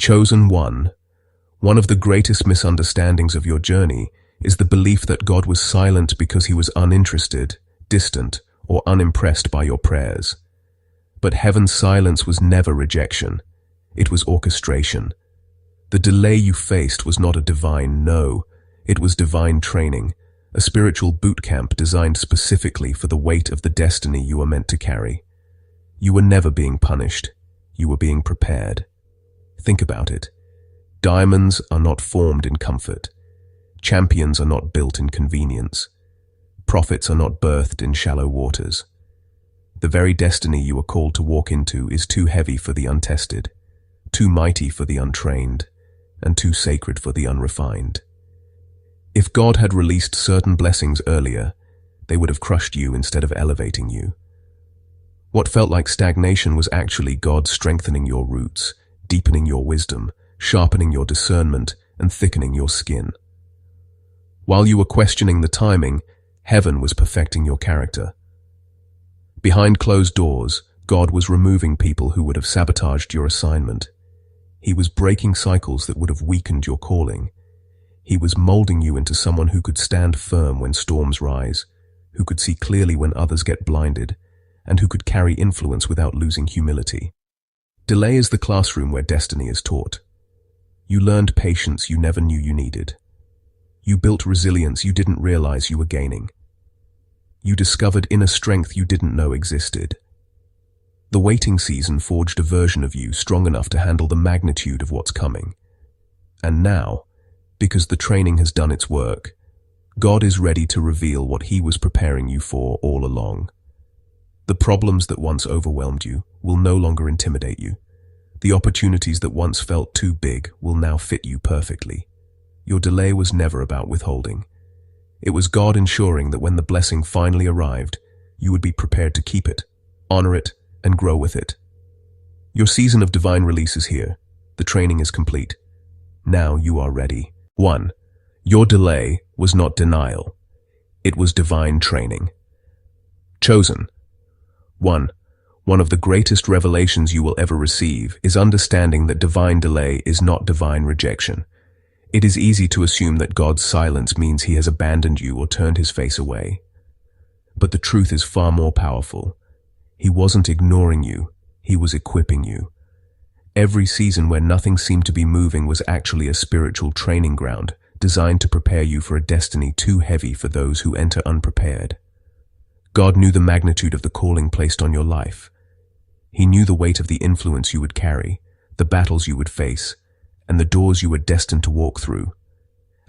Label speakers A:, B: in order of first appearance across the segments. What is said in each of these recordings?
A: Chosen one. One of the greatest misunderstandings of your journey is the belief that God was silent because he was uninterested, distant, or unimpressed by your prayers. But heaven's silence was never rejection. It was orchestration. The delay you faced was not a divine no. It was divine training, a spiritual boot camp designed specifically for the weight of the destiny you were meant to carry. You were never being punished. You were being prepared. Think about it. Diamonds are not formed in comfort. Champions are not built in convenience. Prophets are not birthed in shallow waters. The very destiny you are called to walk into is too heavy for the untested, too mighty for the untrained, and too sacred for the unrefined. If God had released certain blessings earlier, they would have crushed you instead of elevating you. What felt like stagnation was actually God strengthening your roots, deepening your wisdom, sharpening your discernment, and thickening your skin. While you were questioning the timing, heaven was perfecting your character. Behind closed doors, God was removing people who would have sabotaged your assignment. He was breaking cycles that would have weakened your calling. He was molding you into someone who could stand firm when storms rise, who could see clearly when others get blinded, and who could carry influence without losing humility. Delay is the classroom where destiny is taught. You learned patience you never knew you needed. You built resilience you didn't realize you were gaining. You discovered inner strength you didn't know existed. The waiting season forged a version of you strong enough to handle the magnitude of what's coming. And now, because the training has done its work, God is ready to reveal what he was preparing you for all along. The problems that once overwhelmed you will no longer intimidate you. The opportunities that once felt too big will now fit you perfectly. Your delay was never about withholding. It was God ensuring that when the blessing finally arrived, you would be prepared to keep it, honor it, and grow with it. Your season of divine release is here. The training is complete. Now you are ready. 1. Your delay was not denial. It was divine training. Chosen. 1. One of the greatest revelations you will ever receive is understanding that divine delay is not divine rejection. It is easy to assume that God's silence means he has abandoned you or turned his face away. But the truth is far more powerful. He wasn't ignoring you, he was equipping you. Every season where nothing seemed to be moving was actually a spiritual training ground, designed to prepare you for a destiny too heavy for those who enter unprepared. God knew the magnitude of the calling placed on your life. He knew the weight of the influence you would carry, the battles you would face, and the doors you were destined to walk through.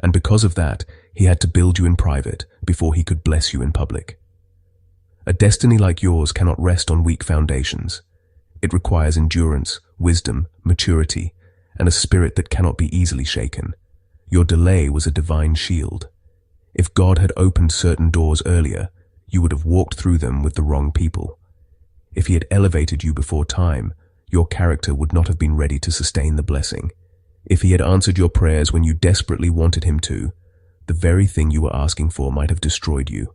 A: And because of that, he had to build you in private before he could bless you in public. A destiny like yours cannot rest on weak foundations. It requires endurance, wisdom, maturity, and a spirit that cannot be easily shaken. Your delay was a divine shield. If God had opened certain doors earlier, you would have walked through them with the wrong people. If he had elevated you before time, your character would not have been ready to sustain the blessing. If he had answered your prayers when you desperately wanted him to, the very thing you were asking for might have destroyed you.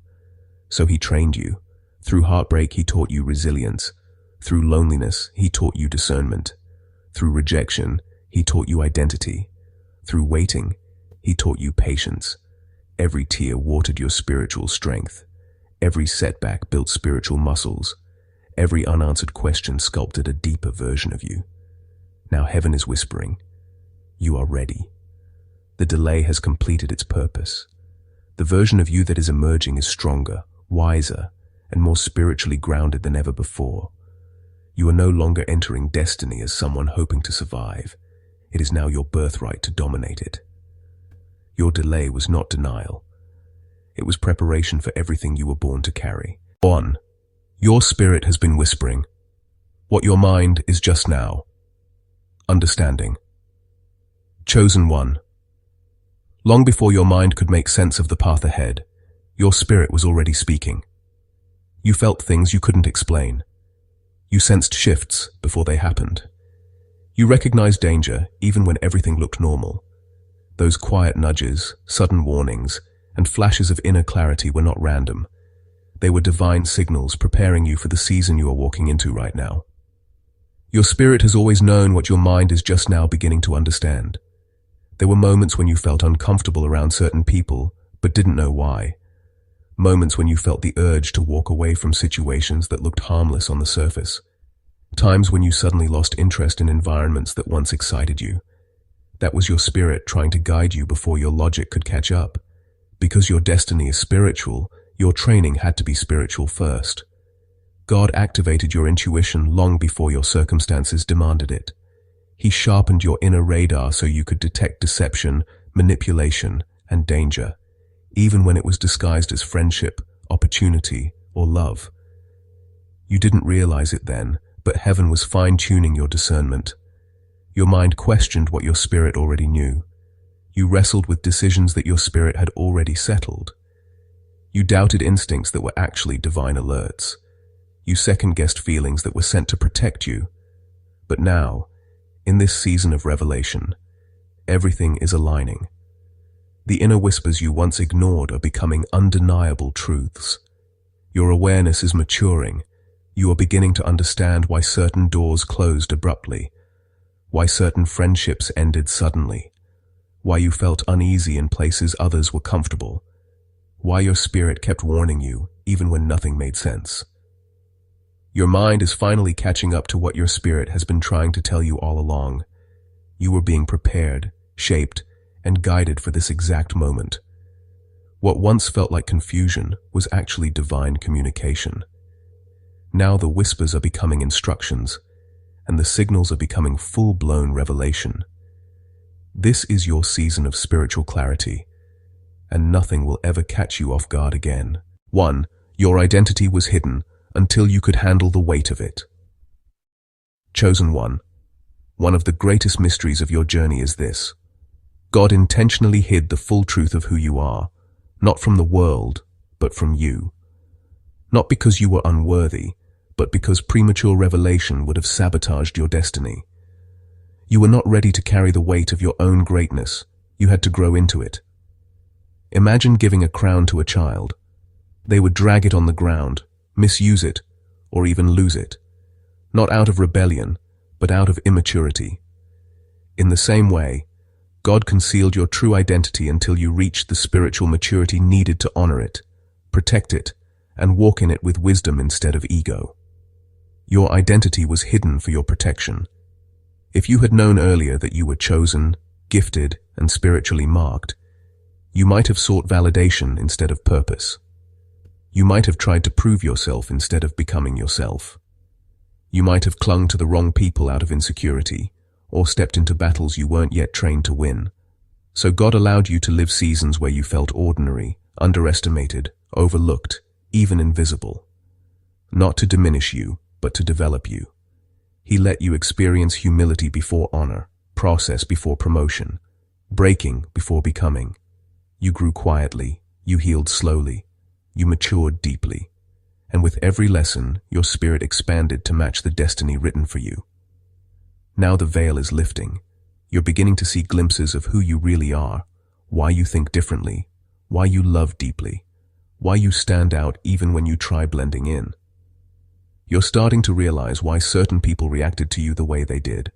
A: So he trained you. Through heartbreak, he taught you resilience. Through loneliness, he taught you discernment. Through rejection, he taught you identity. Through waiting, he taught you patience. Every tear watered your spiritual strength. Every setback built spiritual muscles. Every unanswered question sculpted a deeper version of you. Now heaven is whispering, you are ready. The delay has completed its purpose. The version of you that is emerging is stronger, wiser, and more spiritually grounded than ever before. You are no longer entering destiny as someone hoping to survive. It is now your birthright to dominate it. Your delay was not denial. It was preparation for everything you were born to carry. 1. Your spirit has been whispering. What your mind is just now. Understanding. Chosen one. Long before your mind could make sense of the path ahead, your spirit was already speaking. You felt things you couldn't explain. You sensed shifts before they happened. You recognized danger even when everything looked normal. Those quiet nudges, sudden warnings, and flashes of inner clarity were not random. They were divine signals preparing you for the season you are walking into right now. Your spirit has always known what your mind is just now beginning to understand. There were moments when you felt uncomfortable around certain people, but didn't know why. Moments when you felt the urge to walk away from situations that looked harmless on the surface. Times when you suddenly lost interest in environments that once excited you. That was your spirit trying to guide you before your logic could catch up. Because your destiny is spiritual, your training had to be spiritual first. God activated your intuition long before your circumstances demanded it. He sharpened your inner radar so you could detect deception, manipulation, and danger, even when it was disguised as friendship, opportunity, or love. You didn't realize it then, but heaven was fine-tuning your discernment. Your mind questioned what your spirit already knew. You wrestled with decisions that your spirit had already settled. You doubted instincts that were actually divine alerts. You second-guessed feelings that were sent to protect you. But now, in this season of revelation, everything is aligning. The inner whispers you once ignored are becoming undeniable truths. Your awareness is maturing. You are beginning to understand why certain doors closed abruptly, why certain friendships ended suddenly, why you felt uneasy in places others were comfortable, why your spirit kept warning you even when nothing made sense. Your mind is finally catching up to what your spirit has been trying to tell you all along. You were being prepared, shaped, and guided for this exact moment. What once felt like confusion was actually divine communication. Now the whispers are becoming instructions, and the signals are becoming full-blown revelation. This is your season of spiritual clarity, and nothing will ever catch you off guard again. 1. Your identity was hidden until you could handle the weight of it. Chosen one. One of the greatest mysteries of your journey is this. God intentionally hid the full truth of who you are, not from the world, but from you. Not because you were unworthy, but because premature revelation would have sabotaged your destiny. You were not ready to carry the weight of your own greatness. You had to grow into it. Imagine giving a crown to a child. They would drag it on the ground, misuse it, or even lose it. Not out of rebellion, but out of immaturity. In the same way, God concealed your true identity until you reached the spiritual maturity needed to honor it, protect it, and walk in it with wisdom instead of ego. Your identity was hidden for your protection. If you had known earlier that you were chosen, gifted, and spiritually marked, you might have sought validation instead of purpose. You might have tried to prove yourself instead of becoming yourself. You might have clung to the wrong people out of insecurity, or stepped into battles you weren't yet trained to win. So God allowed you to live seasons where you felt ordinary, underestimated, overlooked, even invisible. Not to diminish you, but to develop you. He let you experience humility before honor, process before promotion, breaking before becoming. You grew quietly, you healed slowly, you matured deeply, and with every lesson, your spirit expanded to match the destiny written for you. Now the veil is lifting. You're beginning to see glimpses of who you really are, why you think differently, why you love deeply, why you stand out even when you try blending in. You're starting to realize why certain people reacted to you the way they did.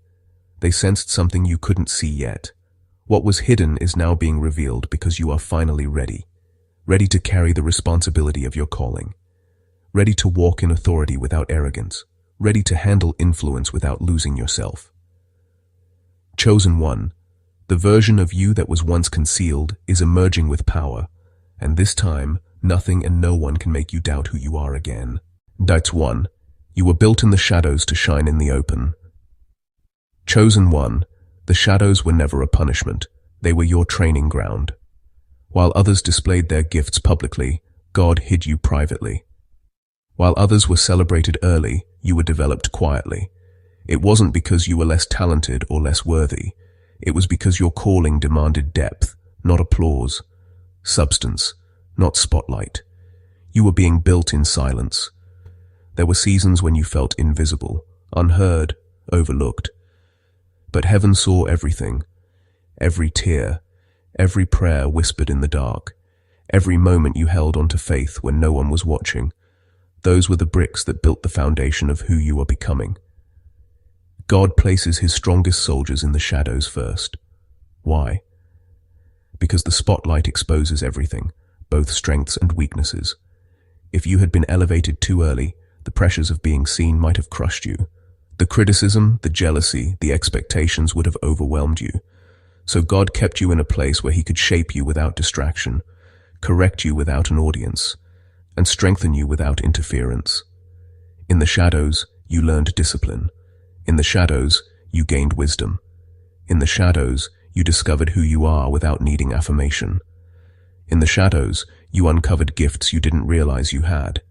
A: They sensed something you couldn't see yet. What was hidden is now being revealed because you are finally ready. Ready to carry the responsibility of your calling. Ready to walk in authority without arrogance. Ready to handle influence without losing yourself. Chosen one, the version of you that was once concealed is emerging with power, and this time, nothing and no one can make you doubt who you are again. That's 1. You were built in the shadows to shine in the open. Chosen one, the shadows were never a punishment. They were your training ground. While others displayed their gifts publicly, God hid you privately. While others were celebrated early, you were developed quietly. It wasn't because you were less talented or less worthy. It was because your calling demanded depth, not applause, substance, not spotlight. You were being built in silence. There were seasons when you felt invisible, unheard, overlooked. But heaven saw everything. Every tear, every prayer whispered in the dark, every moment you held onto faith when no one was watching. Those were the bricks that built the foundation of who you are becoming. God places his strongest soldiers in the shadows first. Why? Because the spotlight exposes everything, both strengths and weaknesses. If you had been elevated too early, the pressures of being seen might have crushed you. The criticism, the jealousy, the expectations would have overwhelmed you. So God kept you in a place where he could shape you without distraction, correct you without an audience, and strengthen you without interference. In the shadows, you learned discipline. In the shadows, you gained wisdom. In the shadows, you discovered who you are without needing affirmation. In the shadows, you uncovered gifts you didn't realize you had.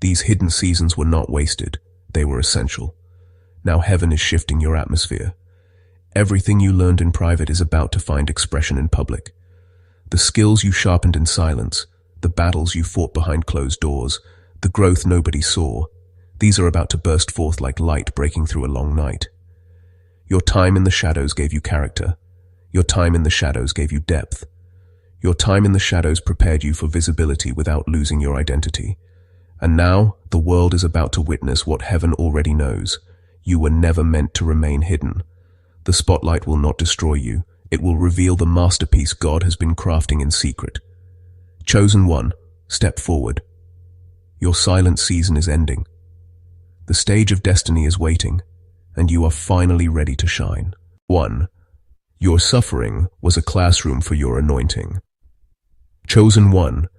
A: These hidden seasons were not wasted, they were essential. Now heaven is shifting your atmosphere. Everything you learned in private is about to find expression in public. The skills you sharpened in silence, the battles you fought behind closed doors, the growth nobody saw, these are about to burst forth like light breaking through a long night. Your time in the shadows gave you character. Your time in the shadows gave you depth. Your time in the shadows prepared you for visibility without losing your identity. And now, the world is about to witness what heaven already knows. You were never meant to remain hidden. The spotlight will not destroy you. It will reveal the masterpiece God has been crafting in secret. Chosen one, step forward. Your silent season is ending. The stage of destiny is waiting, and you are finally ready to shine. 1. Your suffering was a classroom for your anointing. Chosen one,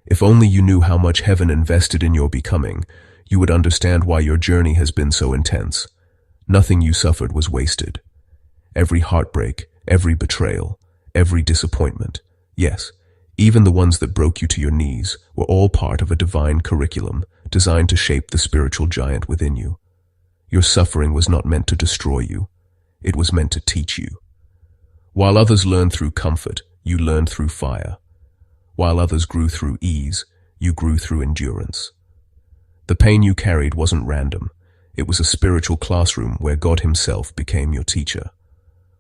A: if only you knew how much heaven invested in your becoming, you would understand why your journey has been so intense. Nothing you suffered was wasted. Every heartbreak, every betrayal, every disappointment, yes, even the ones that broke you to your knees, were all part of a divine curriculum designed to shape the spiritual giant within you. Your suffering was not meant to destroy you. It was meant to teach you. While others learned through comfort, you learned through fire. While others grew through ease, you grew through endurance. The pain you carried wasn't random. It was a spiritual classroom where God himself became your teacher.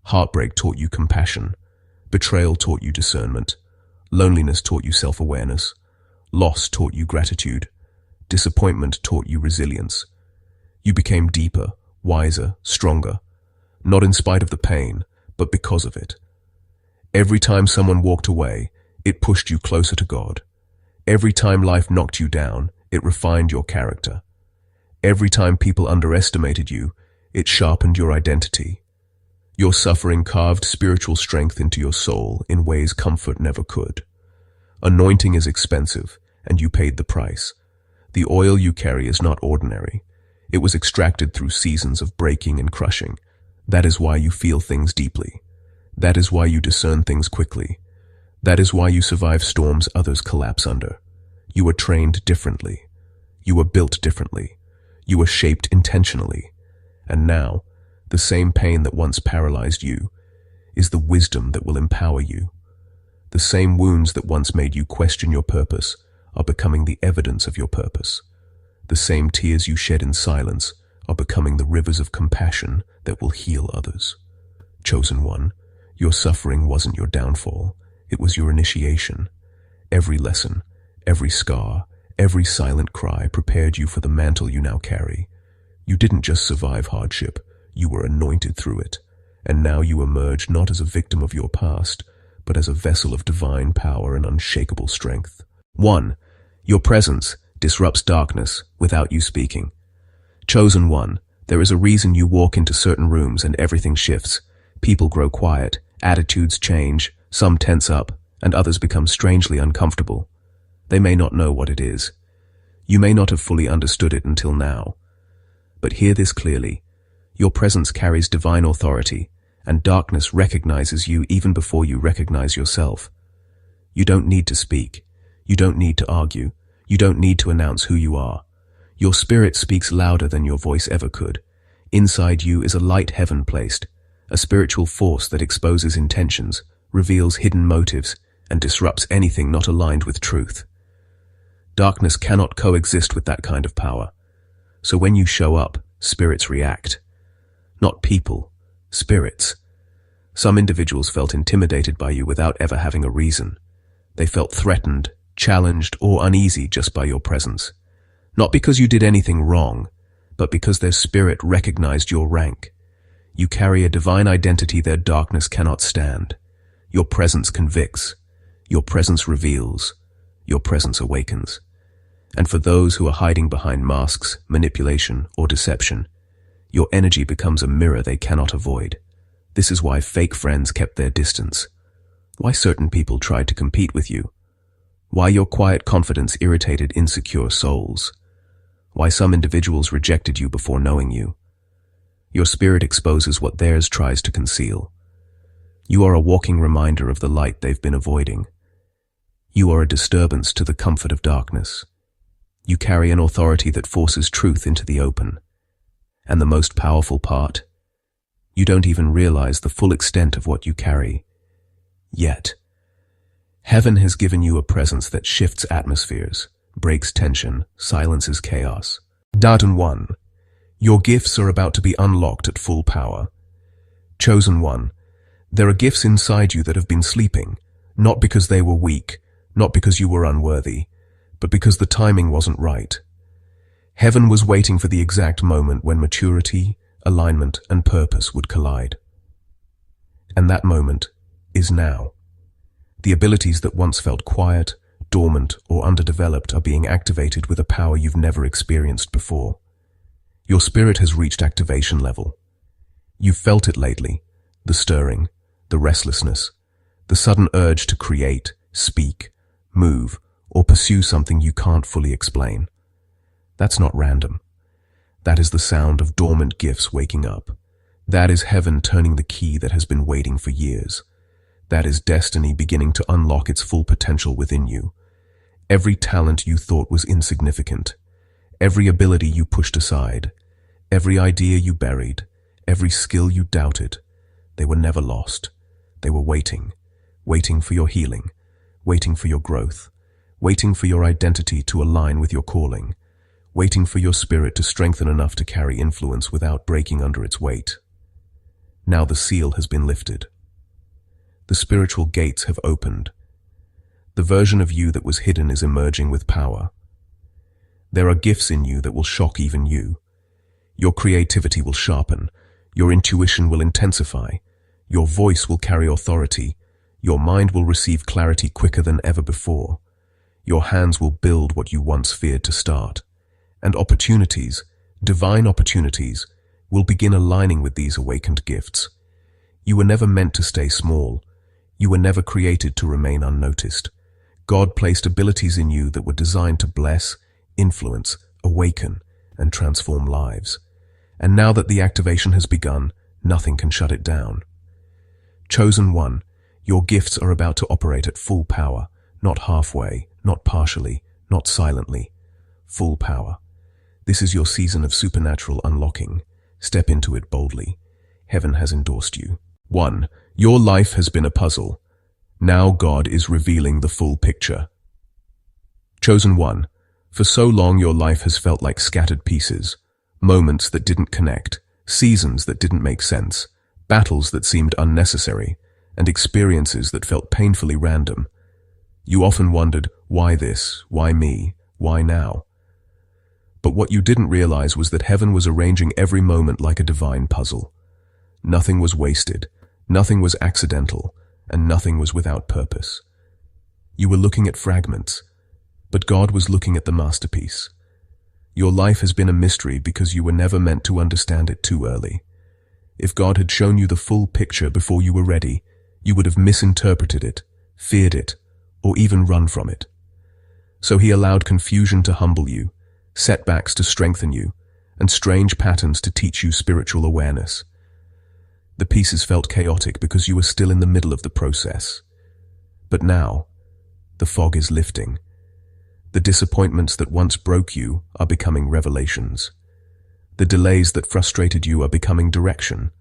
A: Heartbreak taught you compassion. Betrayal taught you discernment. Loneliness taught you self-awareness. Loss taught you gratitude. Disappointment taught you resilience. You became deeper, wiser, stronger, not in spite of the pain, but because of it. Every time someone walked away, it pushed you closer to God. Every time life knocked you down, it refined your character. Every time people underestimated you, it sharpened your identity. Your suffering carved spiritual strength into your soul in ways comfort never could. Anointing is expensive, and you paid the price. The oil you carry is not ordinary. It was extracted through seasons of breaking and crushing. That is why you feel things deeply. That is why you discern things quickly. That is why you survive storms others collapse under. You were trained differently. You were built differently. You were shaped intentionally. And now, the same pain that once paralyzed you is the wisdom that will empower you. The same wounds that once made you question your purpose are becoming the evidence of your purpose. The same tears you shed in silence are becoming the rivers of compassion that will heal others. Chosen one, your suffering wasn't your downfall. It was your initiation. Every lesson, every scar, every silent cry prepared you for the mantle you now carry. You didn't just survive hardship, you were anointed through it. And now you emerge not as a victim of your past, but as a vessel of divine power and unshakable strength. 1. Your presence disrupts darkness without you speaking. Chosen one, there is a reason you walk into certain rooms and everything shifts. People grow quiet, attitudes change, some tense up, and others become strangely uncomfortable. They may not know what it is. You may not have fully understood it until now. But hear this clearly. Your presence carries divine authority, and darkness recognizes you even before you recognize yourself. You don't need to speak. You don't need to argue. You don't need to announce who you are. Your spirit speaks louder than your voice ever could. Inside you is a light heaven placed, a spiritual force that exposes intentions, reveals hidden motives, and disrupts anything not aligned with truth. Darkness cannot coexist with that kind of power. So when you show up, spirits react. Not people, spirits. Some individuals felt intimidated by you without ever having a reason. They felt threatened, challenged, or uneasy just by your presence. Not because you did anything wrong, but because their spirit recognized your rank. You carry a divine identity their darkness cannot stand. Your presence convicts. Your presence reveals. Your presence awakens. And for those who are hiding behind masks, manipulation, or deception, your energy becomes a mirror they cannot avoid. This is why fake friends kept their distance. Why certain people tried to compete with you. Why your quiet confidence irritated insecure souls. Why some individuals rejected you before knowing you. Your spirit exposes what theirs tries to conceal. You are a walking reminder of the light they've been avoiding. You are a disturbance to the comfort of darkness. You carry an authority that forces truth into the open. And the most powerful part, you don't even realize the full extent of what you carry. Yet, heaven has given you a presence that shifts atmospheres, breaks tension, silences chaos. Chosen One, your gifts are about to be unlocked at full power. Chosen One, there are gifts inside you that have been sleeping, not because they were weak, not because you were unworthy, but because the timing wasn't right. Heaven was waiting for the exact moment when maturity, alignment, and purpose would collide. And that moment is now. The abilities that once felt quiet, dormant, or underdeveloped are being activated with a power you've never experienced before. Your spirit has reached activation level. You've felt it lately, the stirring, the restlessness, the sudden urge to create, speak, move, or pursue something you can't fully explain. That's not random. That is the sound of dormant gifts waking up. That is heaven turning the key that has been waiting for years. That is destiny beginning to unlock its full potential within you. Every talent you thought was insignificant, every ability you pushed aside, every idea you buried, every skill you doubted, they were never lost. They were waiting for your healing, waiting for your growth, waiting for your identity to align with your calling, waiting for your spirit to strengthen enough to carry influence without breaking under its weight. Now the seal has been lifted. The spiritual gates have opened. The version of you that was hidden is emerging with power. There are gifts in you that will shock even you. Your creativity will sharpen. Your intuition will intensify. Your voice will carry authority. Your mind will receive clarity quicker than ever before. Your hands will build what you once feared to start. And opportunities, divine opportunities, will begin aligning with these awakened gifts. You were never meant to stay small. You were never created to remain unnoticed. God placed abilities in you that were designed to bless, influence, awaken, and transform lives. And now that the activation has begun, nothing can shut it down. Chosen One, your gifts are about to operate at full power, not halfway, not partially, not silently. Full power. This is your season of supernatural unlocking. Step into it boldly. Heaven has endorsed you. 1. Your life has been a puzzle. Now God is revealing the full picture. Chosen One, for so long your life has felt like scattered pieces, moments that didn't connect, seasons that didn't make sense, battles that seemed unnecessary, and experiences that felt painfully random. You often wondered, why this? Why me? Why now? But what you didn't realize was that heaven was arranging every moment like a divine puzzle. Nothing was wasted, nothing was accidental, and nothing was without purpose. You were looking at fragments, but God was looking at the masterpiece. Your life has been a mystery because you were never meant to understand it too early. If God had shown you the full picture before you were ready, you would have misinterpreted it, feared it, or even run from it. So he allowed confusion to humble you, setbacks to strengthen you, and strange patterns to teach you spiritual awareness. The pieces felt chaotic because you were still in the middle of the process. But now, the fog is lifting. The disappointments that once broke you are becoming revelations. The delays that frustrated you are becoming direction.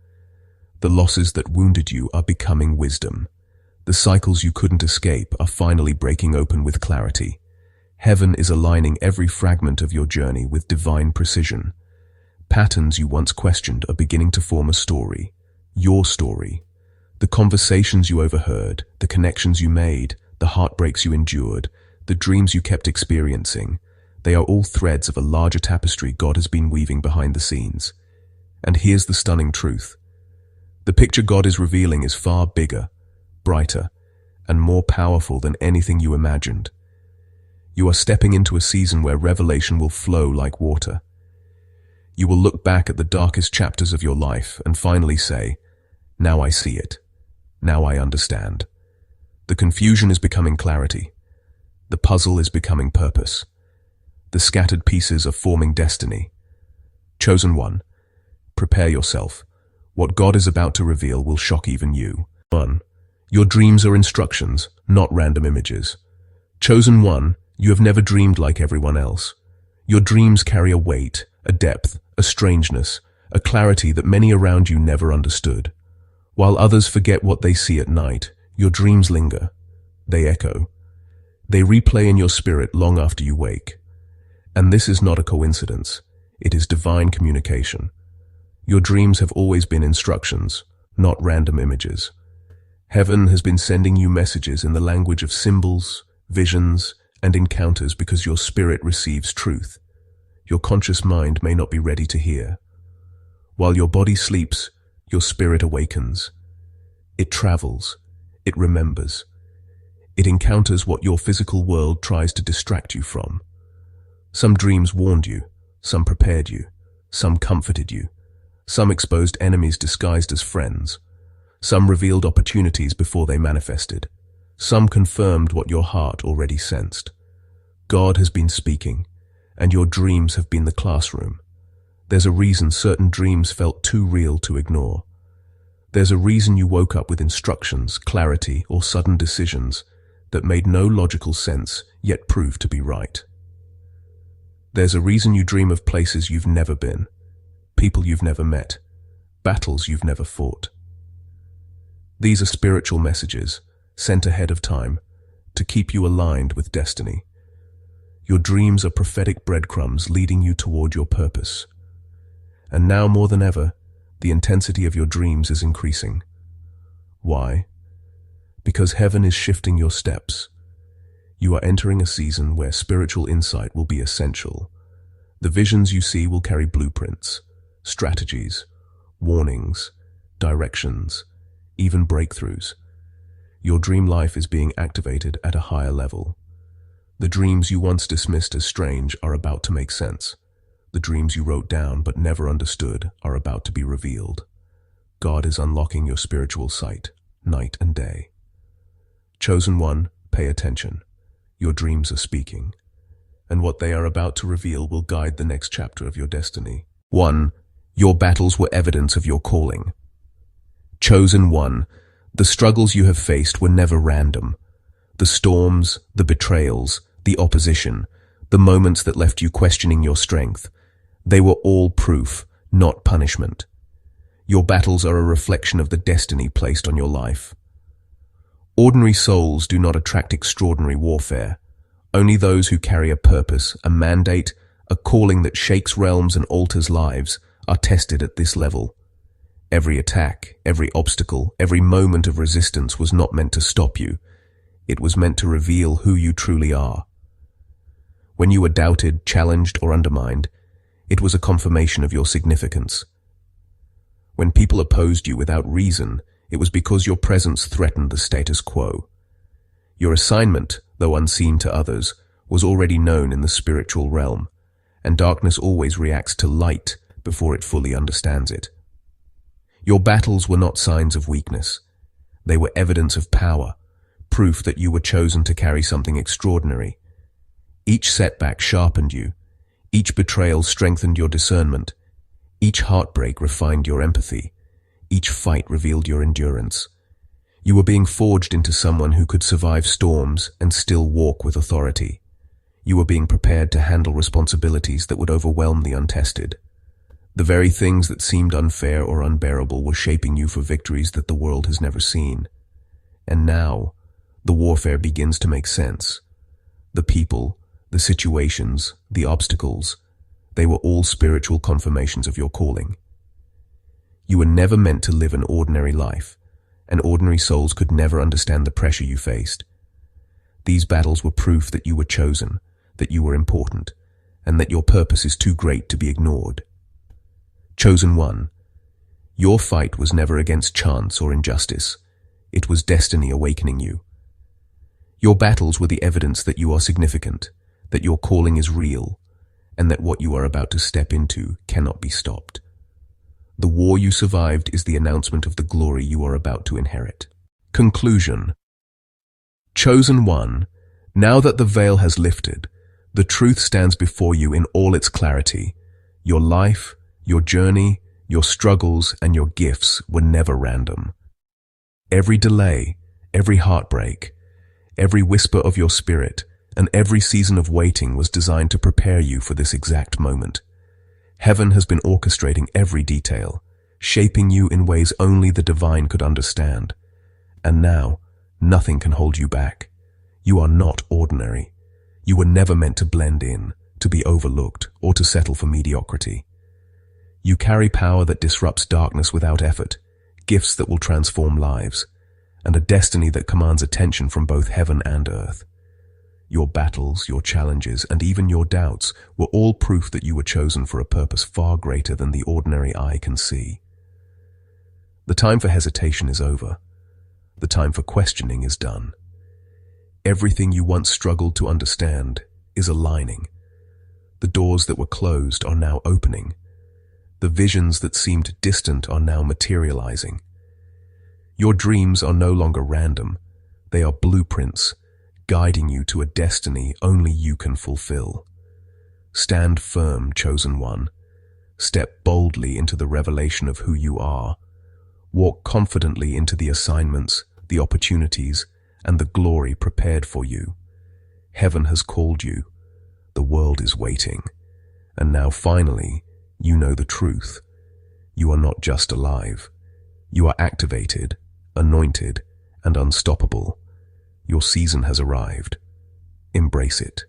A: The losses that wounded you are becoming wisdom. The cycles you couldn't escape are finally breaking open with clarity. Heaven is aligning every fragment of your journey with divine precision. Patterns you once questioned are beginning to form a story. Your story. The conversations you overheard, the connections you made, the heartbreaks you endured, the dreams you kept experiencing, they are all threads of a larger tapestry God has been weaving behind the scenes. And here's the stunning truth. The picture God is revealing is far bigger, brighter, and more powerful than anything you imagined. You are stepping into a season where revelation will flow like water. You will look back at the darkest chapters of your life and finally say, "Now I see it. Now I understand." The confusion is becoming clarity. The puzzle is becoming purpose. The scattered pieces are forming destiny. Chosen one, prepare yourself. What God is about to reveal will shock even you. 1. Your dreams are instructions, not random images. Chosen one, you have never dreamed like everyone else. Your dreams carry a weight, a depth, a strangeness, a clarity that many around you never understood. While others forget what they see at night, your dreams linger. They echo. They replay in your spirit long after you wake. And this is not a coincidence. It is divine communication. Your dreams have always been instructions, not random images. Heaven has been sending you messages in the language of symbols, visions, and encounters because your spirit receives truth. Your conscious mind may not be ready to hear. While your body sleeps, your spirit awakens. It travels. It remembers. It encounters what your physical world tries to distract you from. Some dreams warned you. Some prepared you. Some comforted you. Some exposed enemies disguised as friends. Some revealed opportunities before they manifested. Some confirmed what your heart already sensed. God has been speaking, and your dreams have been the classroom. There's a reason certain dreams felt too real to ignore. There's a reason you woke up with instructions, clarity, or sudden decisions that made no logical sense, yet proved to be right. There's a reason you dream of places you've never been, people you've never met, battles you've never fought. These are spiritual messages, sent ahead of time, to keep you aligned with destiny. Your dreams are prophetic breadcrumbs leading you toward your purpose. And now more than ever, the intensity of your dreams is increasing. Why? Because heaven is shifting your steps. You are entering a season where spiritual insight will be essential. The visions you see will carry blueprints, strategies, warnings, directions, even breakthroughs. Your dream life is being activated at a higher level. The dreams you once dismissed as strange are about to make sense. The dreams you wrote down but never understood are about to be revealed. God is unlocking your spiritual sight, night and day. Chosen one, pay attention. Your dreams are speaking, and what they are about to reveal will guide the next chapter of your destiny. 1. Your battles were evidence of your calling. Chosen one, the struggles you have faced were never random. The storms, the betrayals, the opposition, the moments that left you questioning your strength, they were all proof, not punishment. Your battles are a reflection of the destiny placed on your life. Ordinary souls do not attract extraordinary warfare. Only those who carry a purpose, a mandate, a calling that shakes realms and alters lives are tested at this level. Every attack, every obstacle, every moment of resistance was not meant to stop you. It was meant to reveal who you truly are. When you were doubted, challenged, or undermined, it was a confirmation of your significance. When people opposed you without reason, it was because your presence threatened the status quo. Your assignment, though unseen to others, was already known in the spiritual realm, and darkness always reacts to light before it fully understands it. Your battles were not signs of weakness. They were evidence of power, proof that you were chosen to carry something extraordinary. Each setback sharpened you. Each betrayal strengthened your discernment. Each heartbreak refined your empathy. Each fight revealed your endurance. You were being forged into someone who could survive storms and still walk with authority. You were being prepared to handle responsibilities that would overwhelm the untested. The very things that seemed unfair or unbearable were shaping you for victories that the world has never seen. And now, the warfare begins to make sense. The people, the situations, the obstacles, they were all spiritual confirmations of your calling. You were never meant to live an ordinary life, and ordinary souls could never understand the pressure you faced. These battles were proof that you were chosen, that you were important, and that your purpose is too great to be ignored. Chosen one, Your fight was never against chance or injustice. It was destiny awakening you. Your battles were the evidence that you are significant, that your calling is real, and that what you are about to step into cannot be stopped. The war you survived is the announcement of the glory you are about to inherit. Conclusion. Chosen one, now that the veil has lifted, the truth stands before you in all its clarity. Your life, your journey, your struggles, and your gifts were never random. Every delay, every heartbreak, every whisper of your spirit, and every season of waiting was designed to prepare you for this exact moment. Heaven has been orchestrating every detail, shaping you in ways only the divine could understand. And now, nothing can hold you back. You are not ordinary. You were never meant to blend in, to be overlooked, or to settle for mediocrity. You carry power that disrupts darkness without effort, gifts that will transform lives, and a destiny that commands attention from both heaven and earth. Your battles, your challenges, and even your doubts were all proof that you were chosen for a purpose far greater than the ordinary eye can see. The time for hesitation is over. The time for questioning is done. Everything you once struggled to understand is aligning. The doors that were closed are now opening. The visions that seemed distant are now materializing. Your dreams are no longer random. They are blueprints, guiding you to a destiny only you can fulfill. Stand firm, chosen one. Step boldly into the revelation of who you are. Walk confidently into the assignments, the opportunities, and the glory prepared for you. Heaven has called you. The world is waiting. And now finally, you know the truth. You are not just alive. You are activated, anointed, and unstoppable. Your season has arrived. Embrace it.